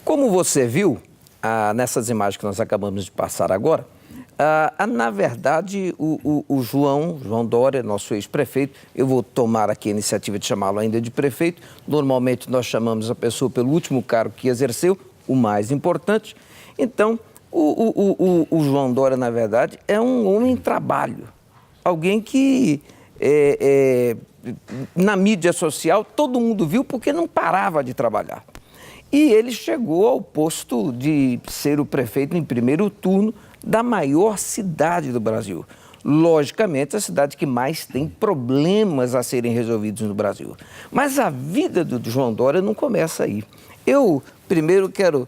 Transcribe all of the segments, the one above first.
Como você viu, nessas imagens que nós acabamos de passar agora, na verdade, o João Dória, nosso ex-prefeito, eu vou tomar aqui a iniciativa de chamá-lo ainda de prefeito. Normalmente nós chamamos a pessoa pelo último cargo que exerceu, o mais importante. Então, o João Dória, na verdade, é um homem em trabalho. Alguém que, na mídia social, todo mundo viu porque não parava de trabalhar. E ele chegou ao posto de ser o prefeito em primeiro turno da maior cidade do Brasil. Logicamente, a cidade que mais tem problemas a serem resolvidos no Brasil. Mas a vida do João Dória não começa aí. Eu, primeiro, quero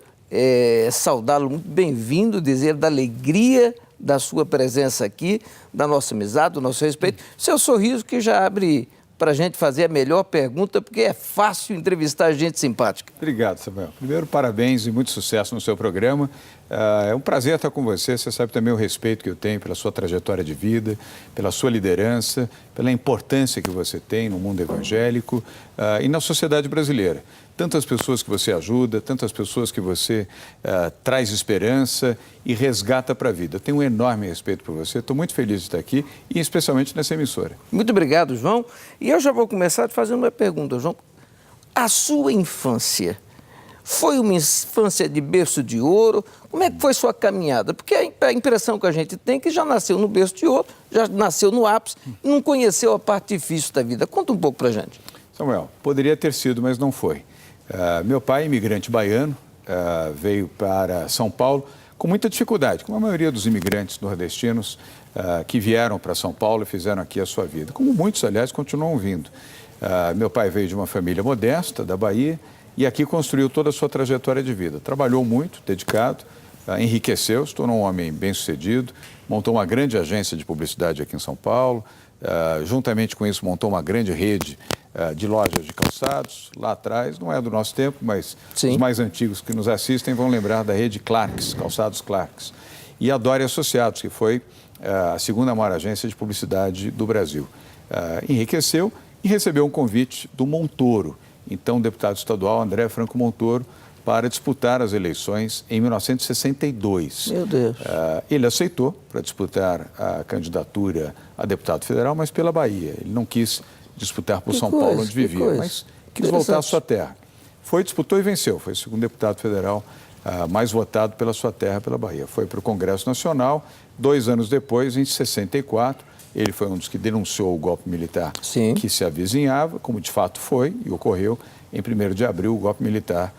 saudá-lo muito bem-vindo, dizer da alegria da sua presença aqui, da nossa amizade, do nosso respeito. Seu sorriso que já abre para a gente fazer a melhor pergunta, porque é fácil entrevistar gente simpática. Obrigado, Samuel. Primeiro, parabéns e muito sucesso no seu programa. É um prazer estar com você. Você sabe também o respeito que eu tenho pela sua trajetória de vida, pela sua liderança, pela importância que você tem no mundo evangélico e na sociedade brasileira. Tantas pessoas que você ajuda, tantas pessoas que você traz esperança e resgata para a vida. Eu tenho um enorme respeito por você, estou muito feliz de estar aqui e especialmente nessa emissora. Muito obrigado, João. E eu já vou começar te fazendo uma pergunta, João. A sua infância foi uma infância de berço de ouro? Como é que foi sua caminhada? Porque a impressão que a gente tem é que já nasceu no berço de ouro, já nasceu no ápice e não conheceu a parte difícil da vida. Conta um pouco para a gente. Samuel, poderia ter sido, mas não foi. Meu pai, imigrante baiano, veio para São Paulo com muita dificuldade, como a maioria dos imigrantes nordestinos que vieram para São Paulo e fizeram aqui a sua vida, como muitos, aliás, continuam vindo. Meu pai veio de uma família modesta, da Bahia, e aqui construiu toda a sua trajetória de vida. Trabalhou muito, dedicado, enriqueceu, se tornou um homem bem-sucedido, montou uma grande agência de publicidade aqui em São Paulo, juntamente com isso montou uma grande rede de lojas de calçados, lá atrás, não é do nosso tempo, mas Sim. Os mais antigos que nos assistem vão lembrar da rede Clarks, Calçados Clarks, e a Dória Associados, que foi a segunda maior agência de publicidade do Brasil. Enriqueceu e recebeu um convite do Montoro, então deputado estadual André Franco Montoro, para disputar as eleições em 1962. Meu Deus. Ele aceitou para disputar a candidatura a deputado federal, mas pela Bahia. Ele não quis disputar por São Paulo, onde vivia, mas quis voltar à sua terra. Foi, disputou e venceu. Foi o segundo deputado federal mais votado pela sua terra, pela Bahia. Foi para o Congresso Nacional. 2 anos depois, em 64, ele foi um dos que denunciou o golpe militar que se avizinhava, como de fato foi e ocorreu. Em 1º de abril, o golpe militar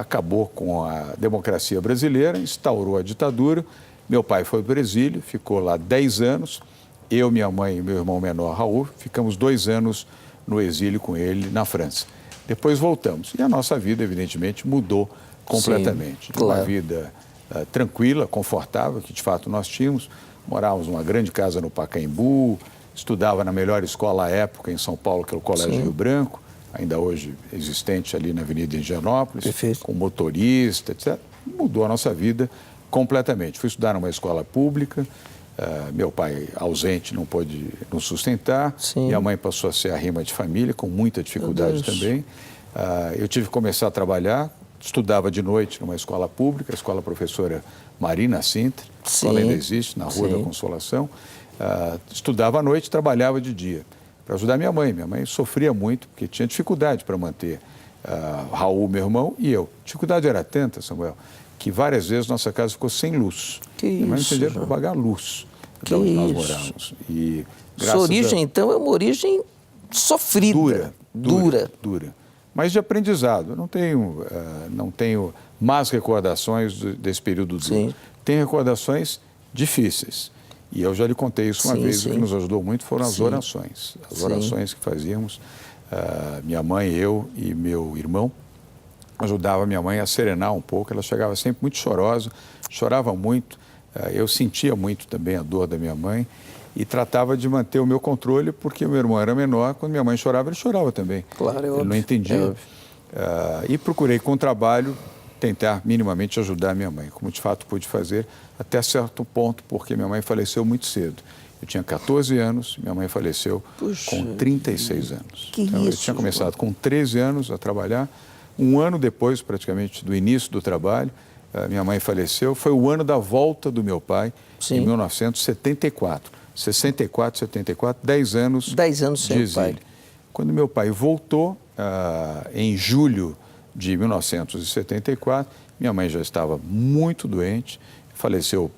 acabou com a democracia brasileira, instaurou a ditadura. Meu pai foi para o exílio, ficou lá 10 anos. Eu, minha mãe e meu irmão menor, Raul, ficamos 2 anos no exílio com ele na França. Depois voltamos. E a nossa vida, evidentemente, mudou completamente. Sim, claro. Uma vida tranquila, confortável, que de fato nós tínhamos. Morávamos numa grande casa no Pacaembu, estudava na melhor escola à época em São Paulo, que é o Colégio Rio Branco, ainda hoje existente ali na Avenida Higienópolis, com motorista, etc. Mudou a nossa vida completamente. Fui estudar numa escola pública, meu pai ausente não pôde nos sustentar, minha mãe passou a ser a rima de família, com muita dificuldade também. Eu tive que começar a trabalhar, estudava de noite numa escola pública, a escola professora Marina Sintra, a escola ainda existe, na Rua da Consolação. Estudava à noite, trabalhava de dia, para ajudar minha mãe. Minha mãe sofria muito, porque tinha dificuldade para manter Raul, meu irmão, e eu. A dificuldade era tanta, Samuel, que várias vezes nossa casa ficou sem luz. Minha mãe não entendia para pagar luz de onde nós morávamos. E, sua origem, então, é uma origem sofrida. Dura. Mas de aprendizado. Eu não tenho más recordações desse período duro. Tenho recordações difíceis. E eu já lhe contei isso uma vez. O que nos ajudou muito foram as orações. As orações que fazíamos. Minha mãe, eu e meu irmão ajudava minha mãe a serenar um pouco. Ela chegava sempre muito chorosa, chorava muito. Eu sentia muito também a dor da minha mãe e tratava de manter o meu controle, porque meu irmão era menor. Quando minha mãe chorava, ele chorava também. Claro, ele não entendia. E procurei, com trabalho, tentar minimamente ajudar minha mãe, como de fato pude fazer, até certo ponto, porque minha mãe faleceu muito cedo. Eu tinha 14 anos, minha mãe faleceu com 36 anos. Então, eu tinha começado com 13 anos a trabalhar, Um ano depois, praticamente, do início do trabalho, minha mãe faleceu. Foi o ano da volta do meu pai, Sim. em 1974. 64, 74, 10 anos 10 anos sem de o pai. exílio. Quando meu pai voltou, em julho de 1974, minha mãe já estava muito doente, faleceu,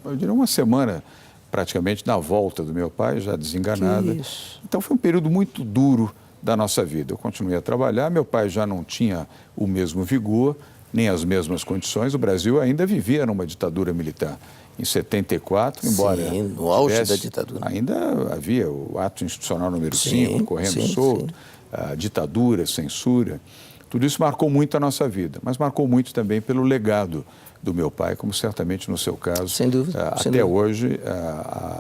eu diria, uma semana praticamente na volta do meu pai, já desenganada. Que isso. Então foi um período muito duro da nossa vida. Eu continuei a trabalhar, meu pai já não tinha o mesmo vigor, nem as mesmas condições. O Brasil ainda vivia numa ditadura militar. Em 74, embora Sim, no auge tivesse, da ditadura. ainda havia o ato institucional número 5, correndo solto, a ditadura, censura. Tudo isso marcou muito a nossa vida, mas marcou muito também pelo legado do meu pai, como certamente no seu caso. Sem dúvida. Até hoje,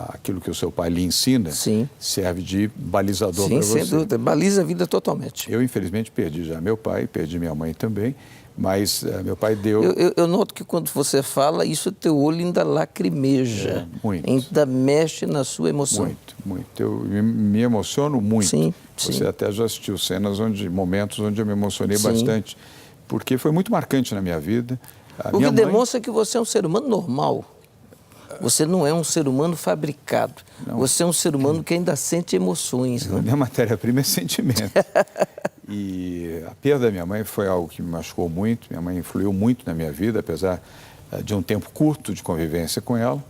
aquilo que o seu pai lhe ensina serve de balizador para você. Sem dúvida, baliza a vida totalmente. Eu, infelizmente, perdi já meu pai, perdi minha mãe também, mas meu pai deu... Eu noto que quando você fala isso, teu olho ainda lacrimeja, muito. ainda mexe na sua emoção. Muito, muito. Eu me emociono muito. Sim, você até já assistiu cenas, momentos onde eu me emocionei bastante, porque foi muito marcante na minha vida. O que demonstra que você é um ser humano normal. Você não é um ser humano fabricado. Não. Você é um ser humano que ainda sente emoções. Né? Minha matéria-prima é sentimento. E a perda da minha mãe foi algo que me machucou muito. Minha mãe influiu muito na minha vida, apesar de um tempo curto de convivência com ela.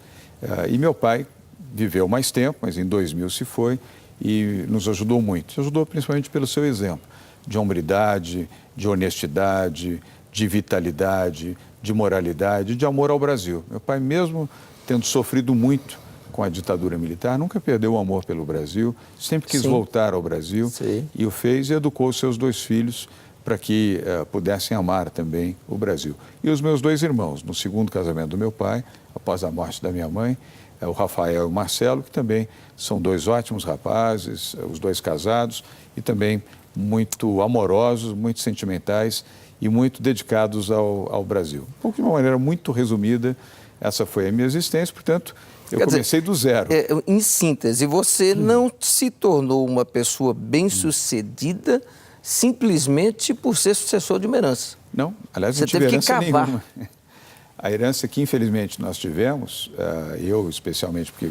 E meu pai viveu mais tempo, mas em 2000 se foi e nos ajudou muito. Ajudou principalmente pelo seu exemplo de hombridade, de honestidade, de vitalidade, de moralidade, de amor ao Brasil. Meu pai, mesmo tendo sofrido muito com a ditadura militar, nunca perdeu o amor pelo Brasil, sempre quis voltar ao Brasil e o fez e educou seus 2 filhos para que pudessem amar também o Brasil. E os meus 2 irmãos, no segundo casamento do meu pai, após a morte da minha mãe, o Rafael e o Marcelo, que também são 2 ótimos rapazes, os 2 casados e também muito amorosos, muito sentimentais e muito dedicados ao Brasil. De uma maneira muito resumida, essa foi a minha existência, portanto, eu comecei do zero. Em síntese, você não se tornou uma pessoa bem-sucedida simplesmente por ser sucessor de uma herança. Não, aliás, não tive herança nenhuma. A herança que, infelizmente, nós tivemos, eu especialmente, porque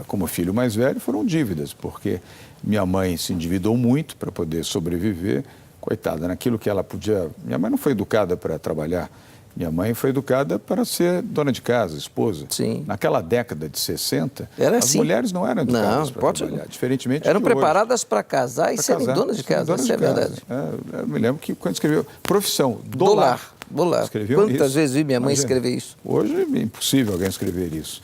como filho mais velho, foram dívidas, porque minha mãe se endividou muito para poder sobreviver. Coitada, naquilo que ela podia... Minha mãe não foi educada para trabalhar. Minha mãe foi educada para ser dona de casa, esposa. Sim. Naquela década de 60, as mulheres não eram educadas para trabalhar, diferentemente eram de preparadas hoje. Para casar e serem donas de casa, isso é verdade. Eu me lembro que quando escreveu profissão, Dolar. Quantas vezes vi minha mãe escrever isso? Hoje é impossível alguém escrever isso.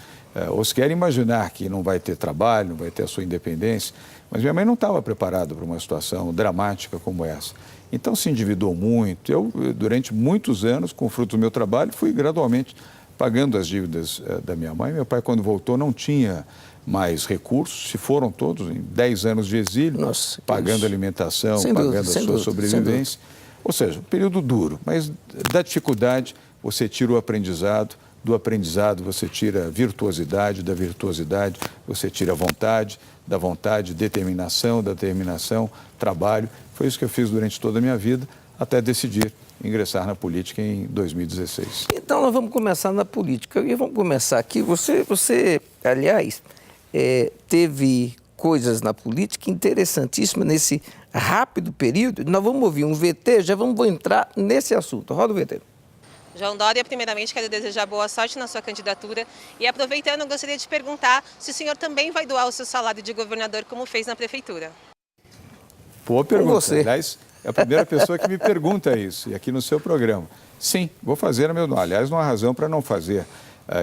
Ou se quer imaginar que não vai ter trabalho, não vai ter a sua independência. Mas minha mãe não estava preparada para uma situação dramática como essa. Então se endividou muito. Eu, durante muitos anos, com o fruto do meu trabalho, fui gradualmente pagando as dívidas da minha mãe. Meu pai, quando voltou, não tinha mais recursos, se foram todos em 10 anos de exílio, pagando alimentação, pagando a sua sobrevivência. Ou seja, um período duro, mas da dificuldade você tira o aprendizado, do aprendizado você tira a virtuosidade, da virtuosidade você tira a vontade, da vontade, determinação, da determinação, trabalho. Foi isso que eu fiz durante toda a minha vida, até decidir ingressar na política em 2016. Então, nós vamos começar na política. E vamos começar aqui. Você aliás, teve coisas na política interessantíssimas nesse rápido período. Nós vamos ouvir um VT, já vamos entrar nesse assunto. Roda o VT. João Dória, primeiramente quero desejar boa sorte na sua candidatura e aproveitando, eu gostaria de perguntar se o senhor também vai doar o seu salário de governador como fez na prefeitura. Boa pergunta. Aliás, é a primeira pessoa que me pergunta isso, e aqui no seu programa. Sim, vou fazer a meu nome. Aliás, não há razão para não fazer.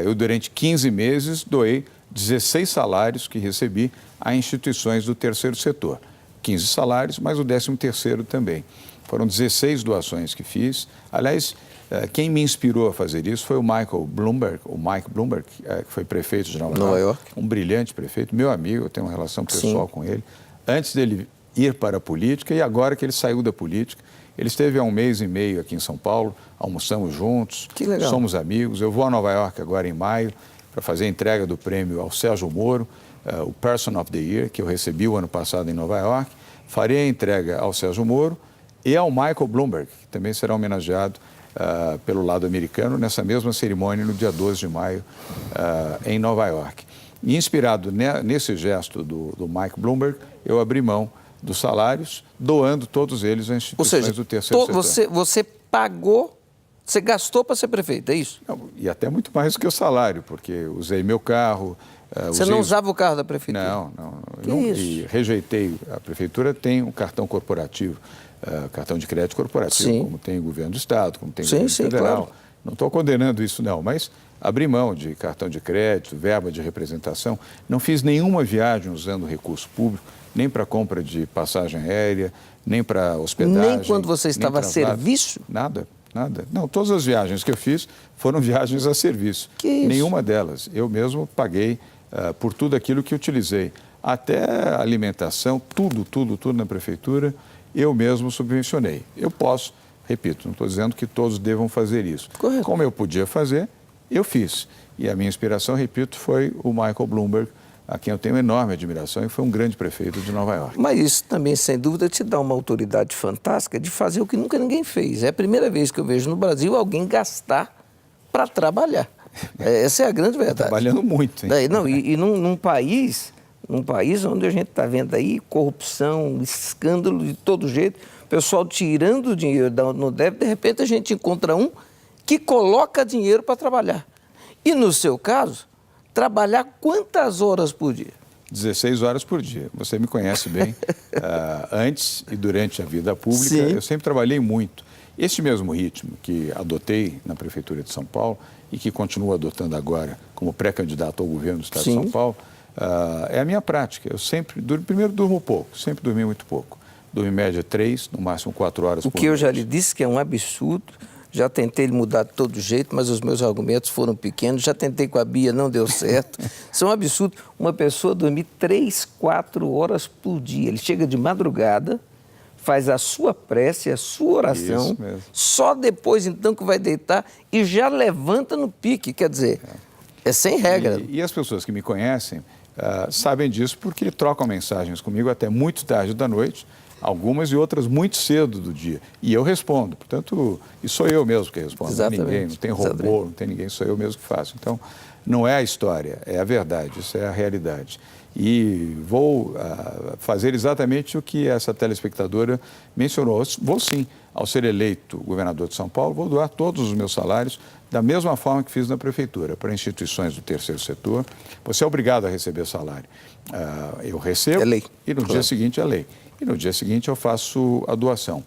Eu, durante 15 meses, doei 16 salários que recebi a instituições do terceiro setor. 15 salários, mas o 13º também. Foram 16 doações que fiz. Aliás, quem me inspirou a fazer isso foi o Mike Bloomberg, que foi prefeito de Nova York. Um brilhante prefeito, meu amigo, eu tenho uma relação pessoal com ele. Antes dele ir para a política e agora que ele saiu da política, ele esteve há 1 mês e meio aqui em São Paulo, almoçamos juntos, somos amigos. Eu vou a Nova York agora em maio para fazer a entrega do prêmio ao Sérgio Moro, o Person of the Year, que eu recebi o ano passado em Nova York. Farei a entrega ao Sérgio Moro e ao Michael Bloomberg, que também será homenageado pelo lado americano nessa mesma cerimônia no dia 12 de maio em Nova York. E inspirado nesse gesto do Mike Bloomberg, eu abri mão dos salários, doando todos eles às instituições do terceiro setor. Você pagou, você gastou para ser prefeito, é isso? Não, e até muito mais do que o salário, porque usei meu carro. Você não usava o carro da prefeitura? Não. E rejeitei. A prefeitura tem um cartão corporativo, cartão de crédito corporativo, Sim. como tem o governo do Estado, como tem o governo federal. Claro. Não estou condenando isso, não, mas abri mão de cartão de crédito, verba de representação. Não fiz nenhuma viagem usando recurso público, nem para compra de passagem aérea, nem para hospedagem. Nem quando você estava a serviço? Nada. Não, todas as viagens que eu fiz foram viagens a serviço. Que isso? Nenhuma delas. Eu mesmo paguei por tudo aquilo que utilizei. Até alimentação, tudo na prefeitura, eu mesmo subvencionei. Eu posso, repito, não estou dizendo que todos devam fazer isso. Correto. Como eu podia fazer, eu fiz. E a minha inspiração, repito, foi o Michael Bloomberg, a quem eu tenho enorme admiração e foi um grande prefeito de Nova York. Mas isso também, sem dúvida, te dá uma autoridade fantástica de fazer o que nunca ninguém fez. É a primeira vez que eu vejo no Brasil alguém gastar para trabalhar. Essa é a grande verdade. Trabalhando muito, hein? Não, e num país onde a gente está vendo aí corrupção, escândalo de todo jeito, o pessoal tirando dinheiro no débito, de repente a gente encontra um que coloca dinheiro para trabalhar. E no seu caso, trabalhar quantas horas por dia? 16 horas por dia. Você me conhece bem. Antes e durante a vida pública, Sim. Eu sempre trabalhei muito. Este mesmo ritmo que adotei na Prefeitura de São Paulo e que continuo adotando agora como pré-candidato ao governo do Estado Sim. de São Paulo, é a minha prática. Eu sempre, primeiro, durmo pouco, sempre dormi muito pouco. Durmo em média 3, no máximo 4 horas por noite. O que eu já lhe disse que é um absurdo. Já tentei mudar de todo jeito, mas os meus argumentos foram pequenos. Já tentei com a Bia, não deu certo. Isso é um absurdo. Uma pessoa dormir 3, 4 horas por dia. Ele chega de madrugada, faz a sua prece, a sua oração. Isso mesmo. Só depois, então, que vai deitar e já levanta no pique. Quer dizer, é sem regra. E as pessoas que me conhecem sabem disso porque trocam mensagens comigo até muito tarde da noite, algumas e outras muito cedo do dia. E eu respondo. Portanto, e sou eu mesmo que respondo. Exatamente. Não tem ninguém, não tem robô, não tem ninguém, sou eu mesmo que faço. Então, não é a história, é a verdade, isso é a realidade. E vou fazer exatamente o que essa telespectadora mencionou. Vou sim, ao ser eleito governador de São Paulo, vou doar todos os meus salários da mesma forma que fiz na prefeitura, para instituições do terceiro setor. Você é obrigado a receber salário. Eu recebo É lei. E no dia seguinte é lei. E no dia seguinte eu faço a doação.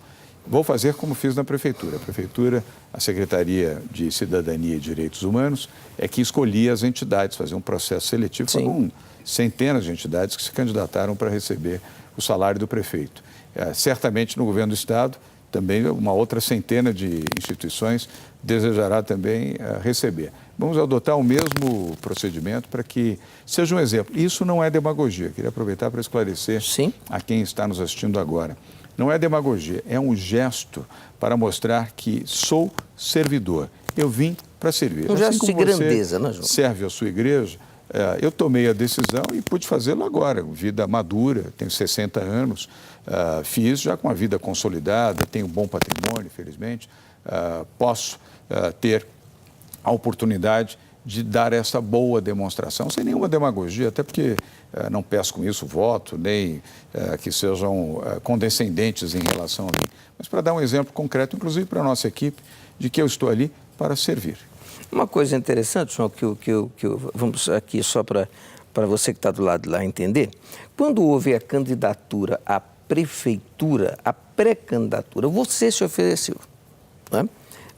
Vou fazer como fiz na prefeitura. A prefeitura, a Secretaria de Cidadania e Direitos Humanos é que escolhia as entidades, fazia um processo seletivo. Foram centenas de entidades que se candidataram para receber o salário do prefeito. Certamente no governo do Estado, também uma outra centena de instituições desejará também receber. Vamos adotar o mesmo procedimento para que seja um exemplo. Isso não é demagogia. Queria aproveitar para esclarecer a quem está nos assistindo agora. Não é demagogia, é um gesto para mostrar que sou servidor. Eu vim para servir. Um gesto de grandeza, né, João? Serve a sua igreja. Eu tomei a decisão e pude fazê-lo agora. Vida madura, tenho 60 anos, fiz já com a vida consolidada, tenho um bom patrimônio, felizmente. Posso ter a oportunidade de dar essa boa demonstração, sem nenhuma demagogia, até porque não peço com isso voto, nem que sejam condescendentes em relação a mim, mas para dar um exemplo concreto, inclusive para a nossa equipe, de que eu estou ali para servir. Uma coisa interessante, João, vamos aqui só para você que está do lado de lá entender, quando houve a candidatura à prefeitura, a pré-candidatura, você se ofereceu, né?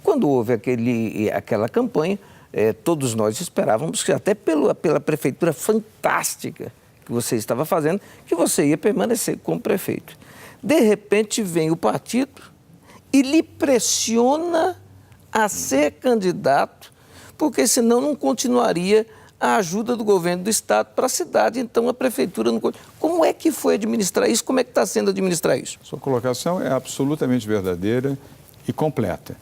Quando houve aquela campanha, todos nós esperávamos que até pela prefeitura fantástica que você estava fazendo, que você ia permanecer como prefeito. De repente vem o partido e lhe pressiona a ser candidato, porque senão não continuaria a ajuda do governo do Estado para a cidade, então a prefeitura não... Como é que foi administrar isso? Como é que está sendo administrar isso? Sua colocação é absolutamente verdadeira e completa.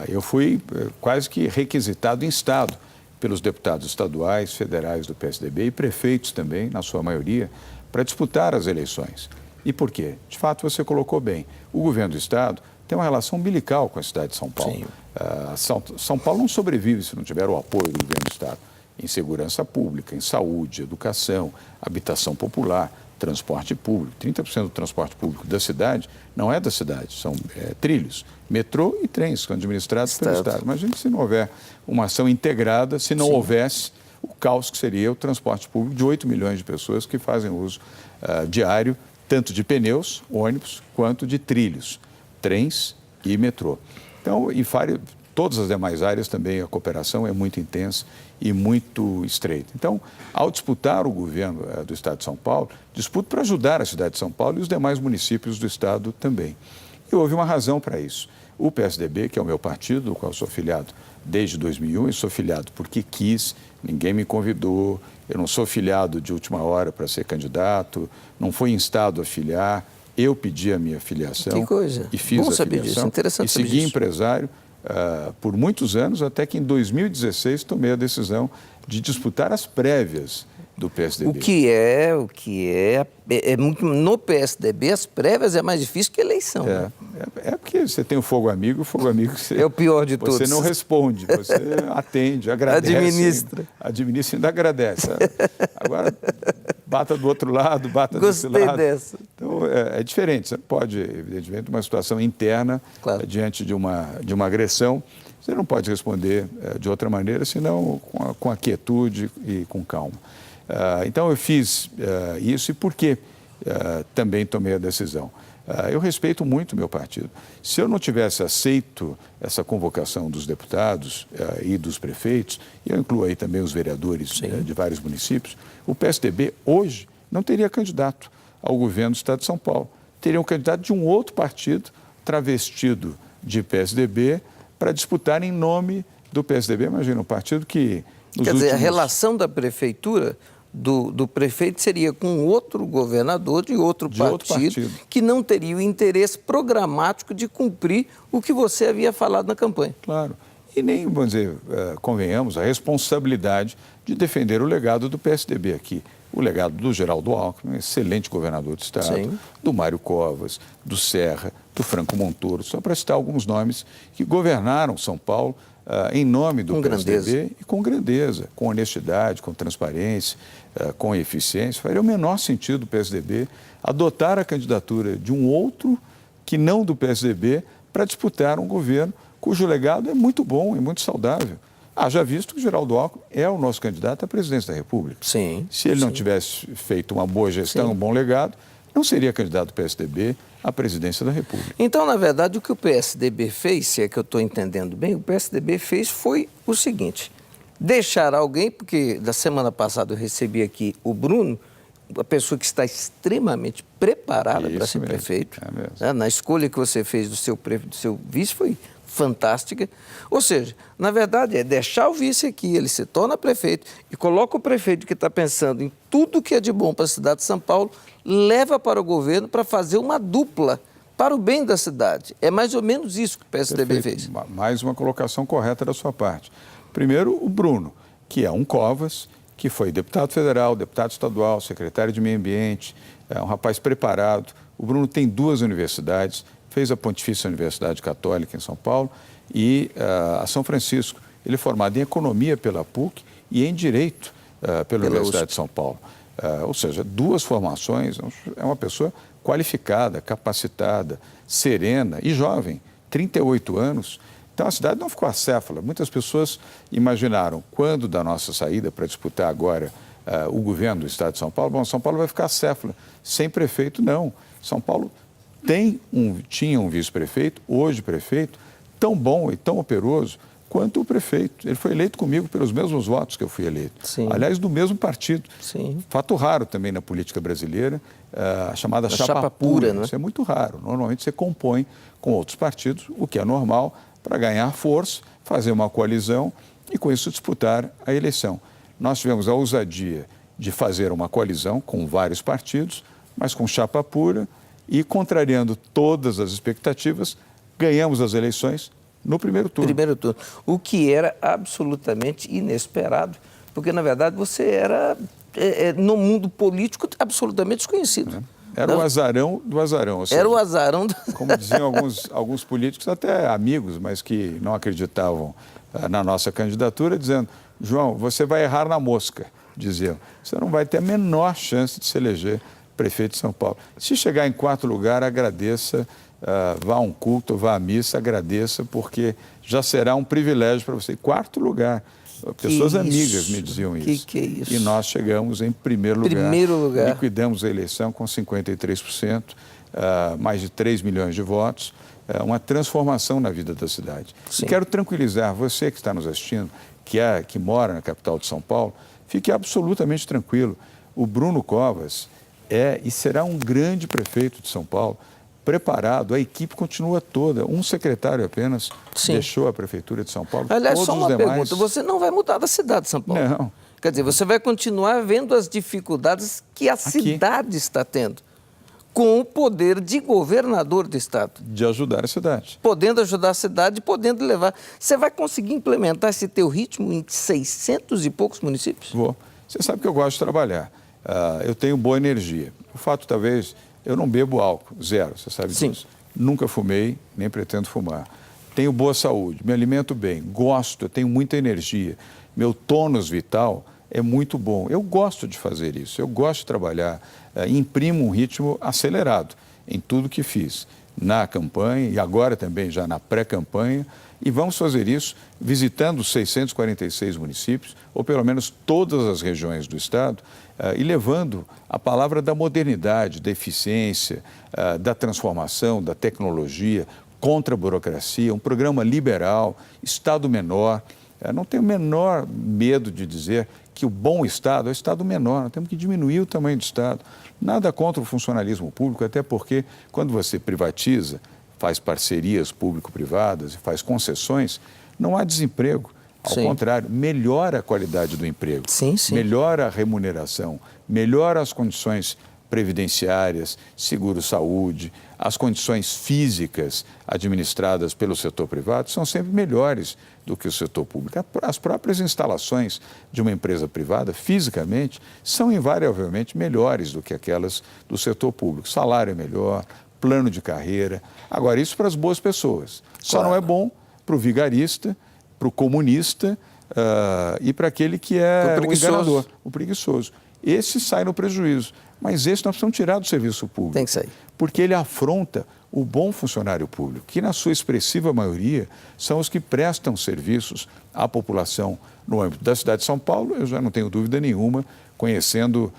Eu fui quase que requisitado em Estado pelos deputados estaduais, federais do PSDB e prefeitos também, na sua maioria, para disputar as eleições. E por quê? De fato, você colocou bem. O governo do Estado tem uma relação umbilical com a cidade de São Paulo. São Paulo não sobrevive se não tiver o apoio do governo do Estado em segurança pública, em saúde, educação, habitação popular, transporte público. 30% do transporte público da cidade não é da cidade, são trilhos, metrô e trens, que são administrados pelo Estado. Imagina se não houver uma ação integrada, se não houvesse o caos que seria o transporte público de 8 milhões de pessoas que fazem uso diário, tanto de pneus, ônibus, quanto de trilhos, trens e metrô. Então, em todas as demais áreas também a cooperação é muito intensa e muito estreita. Então, ao disputar o governo do Estado de São Paulo, disputo para ajudar a cidade de São Paulo e os demais municípios do Estado também. E houve uma razão para isso. O PSDB, que é o meu partido, do qual eu sou filiado desde 2001, eu sou filiado porque quis, ninguém me convidou, eu não sou filiado de última hora para ser candidato, não fui instado a filiar, eu pedi a minha filiação. Que coisa. E fiz Bom a saber filiação disso. Interessante e saber segui disso. empresário por muitos anos, até que em 2016 tomei a decisão de disputar as prévias do PSDB. O que é muito, no PSDB, as prévias é mais difícil que a eleição. Né? É porque você tem o fogo amigo você, é o pior de todos. Você não responde, você atende, agradece. Administra. Administra e ainda agradece. Agora, bata do outro lado, bata desse lado. Gostei dessa. Então, é diferente. Você pode, evidentemente, uma situação interna, diante de uma agressão, você não pode responder de outra maneira, senão com a quietude e com calma. Então, eu fiz isso e por que também tomei a decisão? Eu respeito muito o meu partido. Se eu não tivesse aceito essa convocação dos deputados e dos prefeitos, e eu incluo aí também os vereadores de vários municípios, o PSDB hoje não teria candidato ao governo do Estado de São Paulo. Teria um candidato de um outro partido, travestido de PSDB, para disputar em nome do PSDB. Imagina, um partido que... Quer dizer, a relação da prefeitura... Do prefeito seria com outro governador de outro partido que não teria o interesse programático de cumprir o que você havia falado na campanha. Claro. E nem, vamos dizer, convenhamos, a responsabilidade de defender o legado do PSDB aqui. O legado do Geraldo Alckmin, excelente governador do Estado, do Mário Covas, do Serra, do Franco Montoro, só para citar alguns nomes que governaram São Paulo em nome do PSDB e com grandeza, com honestidade, com transparência, com eficiência. Faria o menor sentido o PSDB adotar a candidatura de um outro que não do PSDB para disputar um governo cujo legado é muito bom e muito saudável. Já visto que o Geraldo Alckmin é o nosso candidato à presidência da República. Sim. Se ele não tivesse feito uma boa gestão, um bom legado, não seria candidato do PSDB à presidência da República. Então, na verdade, o que o PSDB fez, se é que eu estou entendendo bem, o PSDB fez foi o seguinte: deixar alguém, porque da semana passada eu recebi aqui o Bruno, a pessoa que está extremamente preparada para ser prefeito. Na escolha que você fez do seu vice foi fantástica. Ou seja, na verdade é deixar o vice aqui, ele se torna prefeito e coloca o prefeito que está pensando em tudo que é de bom para a cidade de São Paulo, leva para o governo para fazer uma dupla para o bem da cidade. É mais ou menos isso que o PSDB fez. Mais uma colocação correta da sua parte. Primeiro, o Bruno, que é um Covas, que foi deputado federal, deputado estadual, secretário de Meio Ambiente, é um rapaz preparado. O Bruno tem 2 universidades, fez a Pontifícia Universidade Católica em São Paulo e a São Francisco. Ele é formado em Economia pela PUC e em Direito pela Universidade de São Paulo. Ou seja, 2 formações, é uma pessoa qualificada, capacitada, serena e jovem, 38 anos. Então, a cidade não ficou acéfala. Muitas pessoas imaginaram, quando da nossa saída para disputar agora o governo do Estado de São Paulo, bom, São Paulo vai ficar acéfala, sem prefeito, não. São Paulo tinha um vice-prefeito, hoje prefeito, tão bom e tão operoso quanto o prefeito. Ele foi eleito comigo pelos mesmos votos que eu fui eleito. Aliás, do mesmo partido. Fato raro também na política brasileira, a chamada chapa pura. Né? Isso é muito raro. Normalmente você compõe com outros partidos, o que é normal, para ganhar força, fazer uma coalizão e, com isso, disputar a eleição. Nós tivemos a ousadia de fazer uma coalizão com vários partidos, mas com chapa pura e, contrariando todas as expectativas, ganhamos as eleições no primeiro turno. O que era absolutamente inesperado, porque, na verdade, você era, no mundo político, absolutamente desconhecido. Era o azarão do azarão. Ou seja, era o azarão do... Como diziam alguns políticos, até amigos, mas que não acreditavam na nossa candidatura, dizendo: João, você vai errar na mosca, diziam. Você não vai ter a menor chance de se eleger prefeito de São Paulo. Se chegar em quarto lugar, agradeça, vá a um culto, vá à missa, agradeça, porque já será um privilégio para você. Quarto lugar. Pessoas amigas me diziam isso. Que é isso? E nós chegamos em primeiro lugar. Liquidamos a eleição com 53%, mais de 3 milhões de votos. Uma transformação na vida da cidade. E quero tranquilizar você que está nos assistindo, que mora na capital de São Paulo, fique absolutamente tranquilo. O Bruno Covas é e será um grande prefeito de São Paulo, preparado, a equipe continua toda. Um secretário apenas deixou a prefeitura de São Paulo. Aliás, todos só uma os demais... pergunta, você não vai mudar da cidade de São Paulo? Não. Quer dizer, você vai continuar vendo as dificuldades que a cidade está tendo, com o poder de governador do estado. De ajudar a cidade. Podendo ajudar a cidade, podendo levar. Você vai conseguir implementar esse teu ritmo em 600 e poucos municípios? Vou. Você sabe que eu gosto de trabalhar. Eu tenho boa energia. O fato, talvez, eu não bebo álcool, zero, você sabe disso. Nunca fumei, nem pretendo fumar. Tenho boa saúde, me alimento bem, gosto, eu tenho muita energia. Meu tônus vital é muito bom. Eu gosto de fazer isso, eu gosto de trabalhar. Imprimo um ritmo acelerado em tudo que fiz, na campanha e agora também já na pré-campanha. E vamos fazer isso visitando os 646 municípios, ou pelo menos todas as regiões do estado, e levando a palavra da modernidade, da eficiência, da transformação, da tecnologia, contra a burocracia, um programa liberal, Estado menor. Não tenho o menor medo de dizer que o bom Estado é o Estado menor, nós temos que diminuir o tamanho do Estado. Nada contra o funcionalismo público, até porque quando você privatiza, faz parcerias público-privadas e faz concessões, não há desemprego. Ao contrário, melhora a qualidade do emprego, melhora a remuneração, melhora as condições previdenciárias, seguro-saúde, as condições físicas administradas pelo setor privado são sempre melhores do que o setor público. As próprias instalações de uma empresa privada, fisicamente, são invariavelmente melhores do que aquelas do setor público. Salário é melhor, plano de carreira. Agora, isso para as boas pessoas. Só não é bom para o vigarista, para o comunista e para aquele que é o enganador, o preguiçoso. Esse sai no prejuízo, mas esse nós precisamos tirar do serviço público. Tem que sair. Porque ele afronta o bom funcionário público, que na sua expressiva maioria são os que prestam serviços à população no âmbito da cidade de São Paulo. Eu já não tenho dúvida nenhuma, conhecendo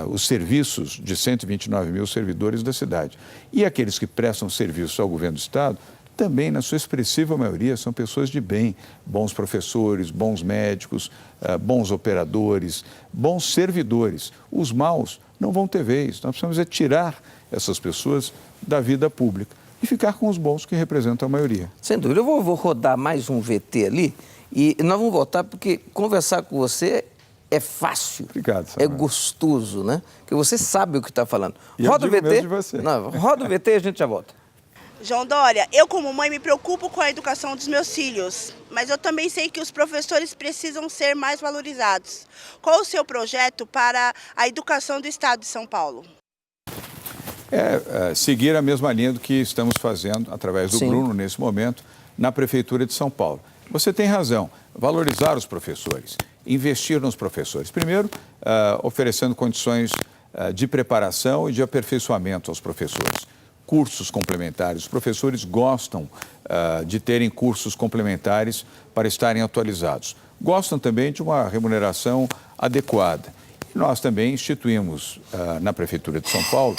os serviços de 129 mil servidores da cidade. E aqueles que prestam serviço ao governo do estado, também, na sua expressiva maioria, são pessoas de bem, bons professores, bons médicos, bons operadores, bons servidores. Os maus não vão ter vez. Nós precisamos tirar essas pessoas da vida pública e ficar com os bons que representam a maioria. Sem dúvida. Eu vou rodar mais um VT ali e nós vamos voltar porque conversar com você é fácil. Obrigado, Samuel. É gostoso, né? Porque você sabe o que está falando. E roda o VT. De você. Não, roda o VT e a gente já volta. João Dória, eu como mãe me preocupo com a educação dos meus filhos, mas eu também sei que os professores precisam ser mais valorizados. Qual o seu projeto para a educação do estado de São Paulo? Seguir a mesma linha do que estamos fazendo através do Bruno nesse momento na Prefeitura de São Paulo. Você tem razão, valorizar os professores, investir nos professores. Primeiro, oferecendo condições de preparação e de aperfeiçoamento aos professores. Cursos complementares. Os professores gostam de terem cursos complementares para estarem atualizados. Gostam também de uma remuneração adequada. E nós também instituímos na Prefeitura de São Paulo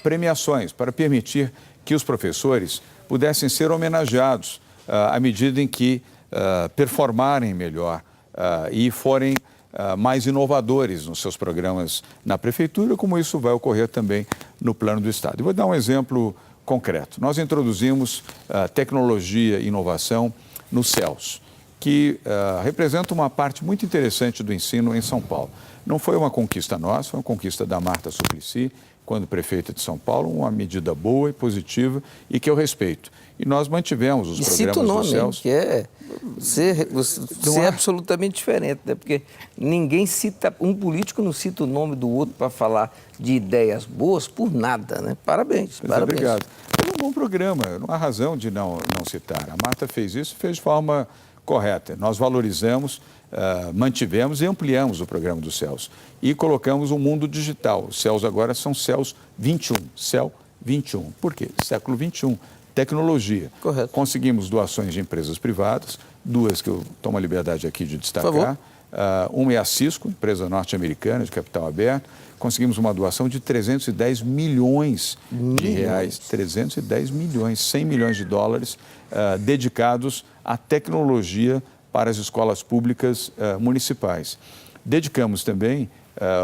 premiações para permitir que os professores pudessem ser homenageados à medida em que performarem melhor e forem mais inovadores nos seus programas na Prefeitura, como isso vai ocorrer também no plano do Estado. Eu vou dar um exemplo concreto. Nós introduzimos tecnologia e inovação nos céus. que representa uma parte muito interessante do ensino em São Paulo. Não foi uma conquista nossa, foi uma conquista da Marta Suplicy, quando prefeita de São Paulo, uma medida boa e positiva e que eu respeito. E nós mantivemos os programas cita o nome, do CELS. Que é ser absolutamente diferente, né? Porque ninguém cita, um político não cita o nome do outro para falar de ideias boas por nada, né? Parabéns, parabéns. Obrigado. É um bom programa, não há razão de não citar. A Marta fez isso, fez de forma correta. Nós valorizamos, mantivemos e ampliamos o programa do CELS. E colocamos um mundo digital. Os CELS agora são CELS 21, CEL 21. Por quê? Século 21. Tecnologia. Correto. Conseguimos doações de empresas privadas, duas que eu tomo a liberdade aqui de destacar. Por favor. Uma é a Cisco, empresa norte-americana de capital aberto. Conseguimos uma doação de 310 milhões de reais, 310 milhões, 100 milhões de dólares dedicados à tecnologia para as escolas públicas municipais. Dedicamos também,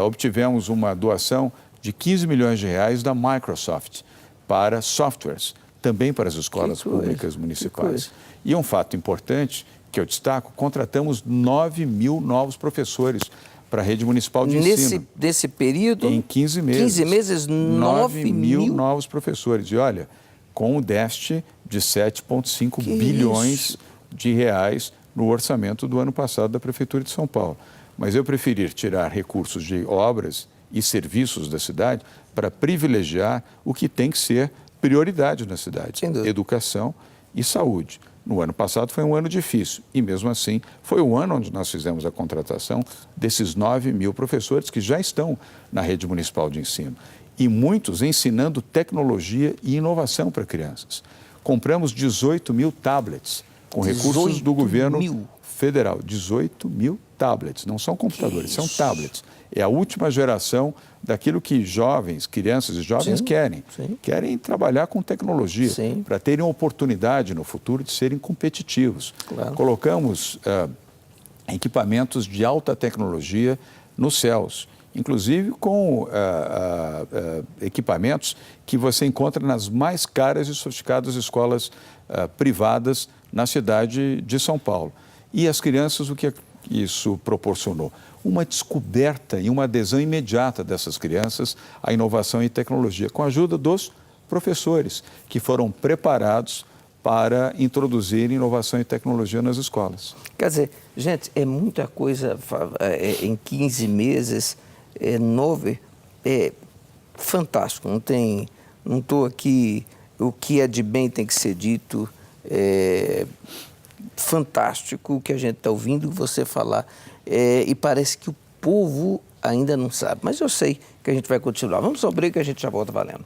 obtivemos uma doação de 15 milhões de reais da Microsoft para softwares, também para as escolas públicas municipais. E um fato importante que eu destaco, contratamos 9 mil novos professores para a rede municipal de ensino. Nesse período? Em 15 meses. 15 meses, 9 mil novos professores. E olha, com o déficit de 7,5 bilhões de reais no orçamento do ano passado da Prefeitura de São Paulo. Mas eu preferi tirar recursos de obras e serviços da cidade para privilegiar o que tem que ser prioridade na cidade: educação e saúde. No ano passado foi um ano difícil e, mesmo assim, foi o ano onde nós fizemos a contratação desses 9 mil professores que já estão na rede municipal de ensino. E muitos ensinando tecnologia e inovação para crianças. Compramos 18 mil tablets com recursos do governo federal. 18 mil tablets, não são computadores, são tablets. É a última geração daquilo que jovens, crianças e jovens querem. Querem trabalhar com tecnologia para terem oportunidade no futuro de serem competitivos. Claro. Colocamos equipamentos de alta tecnologia nos CELS, inclusive com equipamentos que você encontra nas mais caras e sofisticadas escolas privadas na cidade de São Paulo. E as crianças, o que isso proporcionou? Uma descoberta e uma adesão imediata dessas crianças à inovação e tecnologia, com a ajuda dos professores, que foram preparados para introduzir inovação e tecnologia nas escolas. Quer dizer, gente, é muita coisa em 15 meses, 9, é fantástico. Não estou aqui, o que é de bem tem que ser dito, fantástico o que a gente está ouvindo você falar, e parece que o povo ainda não sabe, mas eu sei que a gente vai continuar. Vamos ao break, que a gente já volta valendo.